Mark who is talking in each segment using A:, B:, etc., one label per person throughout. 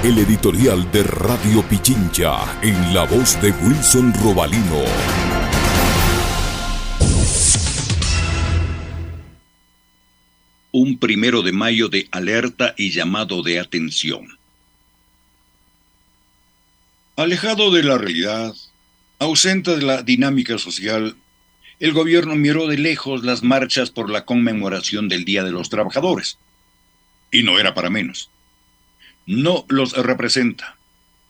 A: El editorial de Radio Pichincha en la voz de Wilson Robalino.
B: Un 1 de mayo de alerta y llamado de atención. Alejado de la realidad, ausente de la dinámica social, el gobierno miró de lejos las marchas por la conmemoración del Día de los Trabajadores. Y no era para menos. No los representa,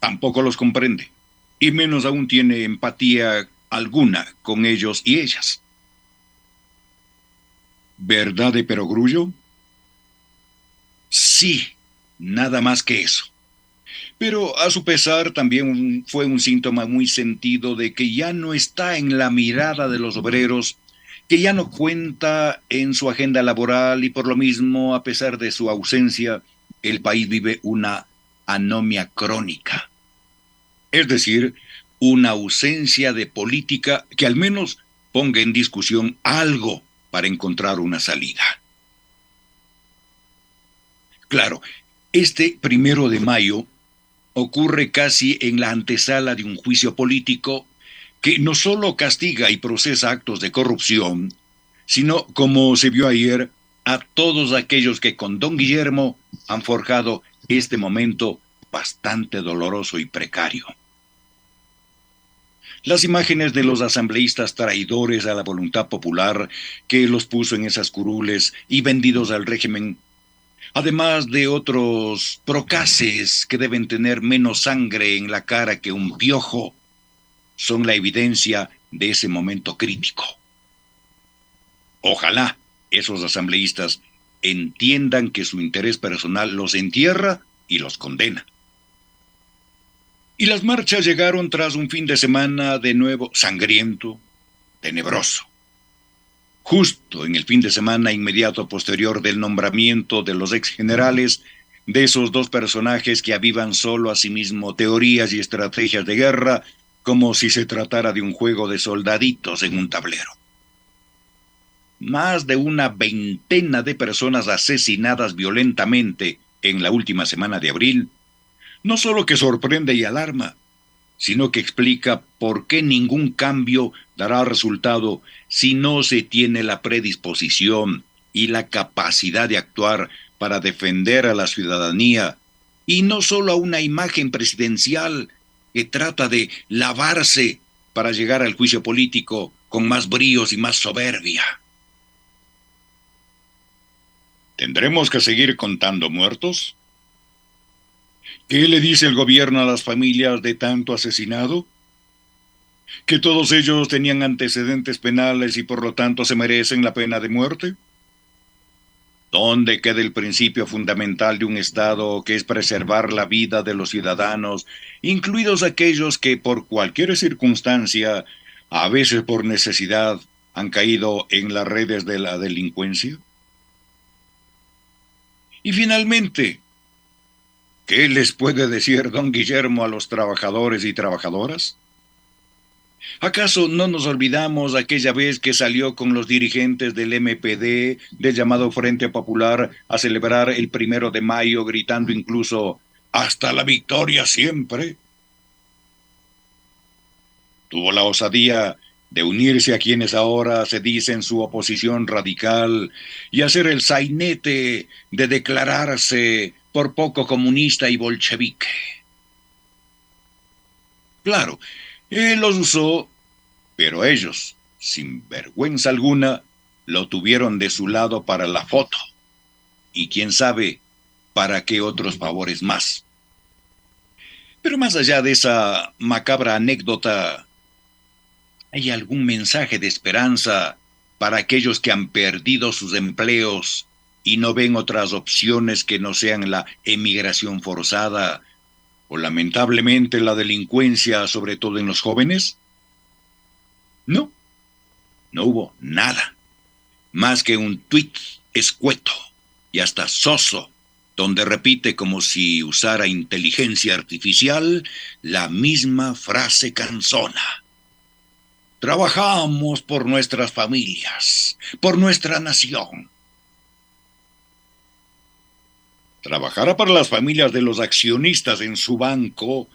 B: tampoco los comprende, y menos aún tiene empatía alguna con ellos y ellas. ¿Verdad de perogrullo? Sí, nada más que eso. Pero a su pesar también fue un síntoma muy sentido de que ya no está en la mirada de los obreros, que ya no cuenta en su agenda laboral y por lo mismo, a pesar de su ausencia, el país vive una anomia crónica. Es decir, una ausencia de política que al menos ponga en discusión algo para encontrar una salida. Claro, este 1 de mayo ocurre casi en la antesala de un juicio político que no solo castiga y procesa actos de corrupción, sino, como se vio ayer, a todos aquellos que con don Guillermo han forjado este momento bastante doloroso y precario. Las imágenes de los asambleístas traidores a la voluntad popular que los puso en esas curules y vendidos al régimen, además de otros procaces que deben tener menos sangre en la cara que un piojo, son la evidencia de ese momento crítico. Ojalá esos asambleístas entiendan que su interés personal los entierra y los condena. Y las marchas llegaron tras un fin de semana de nuevo sangriento, tenebroso. Justo en el fin de semana inmediato posterior del nombramiento de los exgenerales, de esos dos personajes que avivan solo a sí mismo teorías y estrategias de guerra, como si se tratara de un juego de soldaditos en un tablero. Más de una veintena de personas asesinadas violentamente en la última semana de abril, no solo que sorprende y alarma, sino que explica por qué ningún cambio dará resultado si no se tiene la predisposición y la capacidad de actuar para defender a la ciudadanía, y no solo a una imagen presidencial que trata de lavarse para llegar al juicio político con más bríos y más soberbia. ¿Tendremos que seguir contando muertos? ¿Qué le dice el gobierno a las familias de tanto asesinado? ¿Que todos ellos tenían antecedentes penales y por lo tanto se merecen la pena de muerte? ¿Dónde queda el principio fundamental de un Estado que es preservar la vida de los ciudadanos, incluidos aquellos que por cualquier circunstancia, a veces por necesidad, han caído en las redes de la delincuencia? Y finalmente, ¿qué les puede decir don Guillermo a los trabajadores y trabajadoras? ¿Acaso no nos olvidamos aquella vez que salió con los dirigentes del MPD, del llamado Frente Popular, a celebrar el 1 de mayo, gritando incluso «¡Hasta la victoria siempre»? Tuvo la osadía de unirse a quienes ahora se dicen su oposición radical y hacer el sainete de declararse por poco comunista y bolchevique. Claro, él los usó, pero ellos, sin vergüenza alguna, lo tuvieron de su lado para la foto. Y quién sabe para qué otros favores más. Pero más allá de esa macabra anécdota, ¿hay algún mensaje de esperanza para aquellos que han perdido sus empleos y no ven otras opciones que no sean la emigración forzada o lamentablemente la delincuencia, sobre todo en los jóvenes? No hubo nada, más que un tuit escueto y hasta soso, donde repite como si usara inteligencia artificial la misma frase cansona. Trabajamos por nuestras familias, por nuestra nación. Trabajará para las familias de los accionistas en su banco,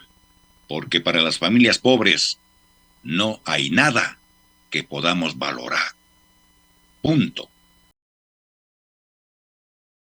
B: porque para las familias pobres no hay nada que podamos valorar. Punto.